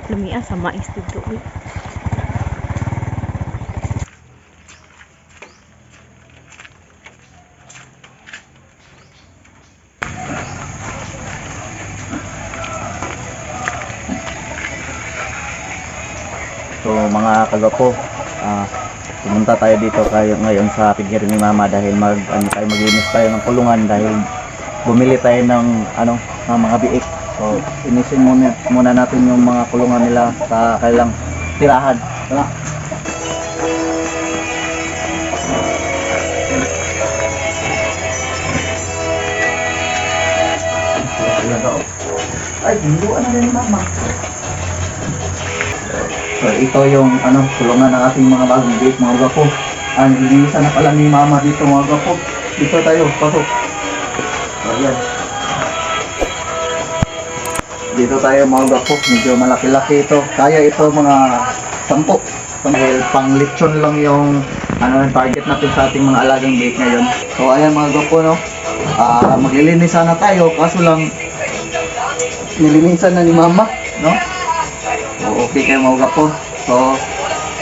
Lumiya sa mais dito. So mga kagapo, pumunta tayo dito ngayon sa piggery ni Mama dahil maglinis tayo ng kulungan dahil bumili tayo ng mga biik. So inisin muna natin yung mga kulungan nila sa kailang tirahan. Tama? Ay, hinduan na rin ni Mama. So ito yung kulungan ng ating mga bagong gate, mga gapo. Nilinisan na pala ni Mama dito, mga gapo. Dito tayo, pasok. So ayan. Dito tayo, mga gapo. Medyo malaki-laki ito. Kaya ito mga 10. Dahil pang lechon lang yung target natin sa ating mga alagang gate ngayon. So ayan, mga gapo, no. Maglilinis sana tayo, kaso lang nilinisan na ni Mama, no. Okay kayo, mga gapo. So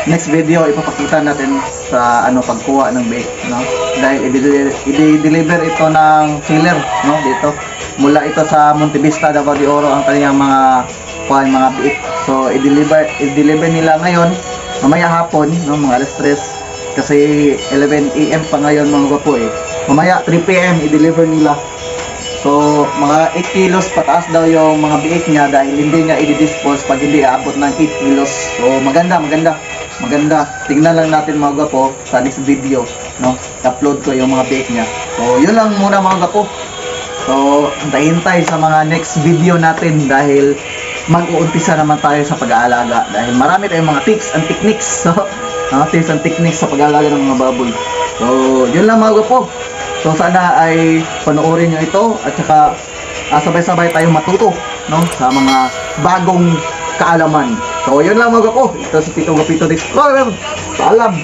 next video ipapakita natin sa pagkuha ng bake, no? Dahil i-deliver ito ng seller, no, dito. Mula ito sa Montevista, Davao de Oro ang kanyang mga bake. So i-deliver nila ngayon, mamaya hapon, no, mga alas 3 kasi 11 AM pa ngayon, mga gapo eh. Mamaya 3 PM i-deliver nila. So, mga 8 kilos pataas daw yung mga biik niya dahil hindi niya i-dispose pag hindi aabot ng 8 kilos. So, maganda. Tingnan lang natin, mga gapo, sa next video, no? Upload ko yung mga biik niya. So, yun lang muna, mga gapo. So, hintay sa mga next video natin dahil mag-uumpisa naman tayo sa pag-aalaga dahil marami tayong mga tips and techniques. So, tips and techniques sa pag-aalaga ng mga baboy. So, yun lang, mga gapo. So sana ay panoorin nyo ito at saka sabay-sabay tayong matuto, no, sa mga bagong kaalaman. So yun lang, mga gapo. Ito si Tito Gapito Dix. Paalam!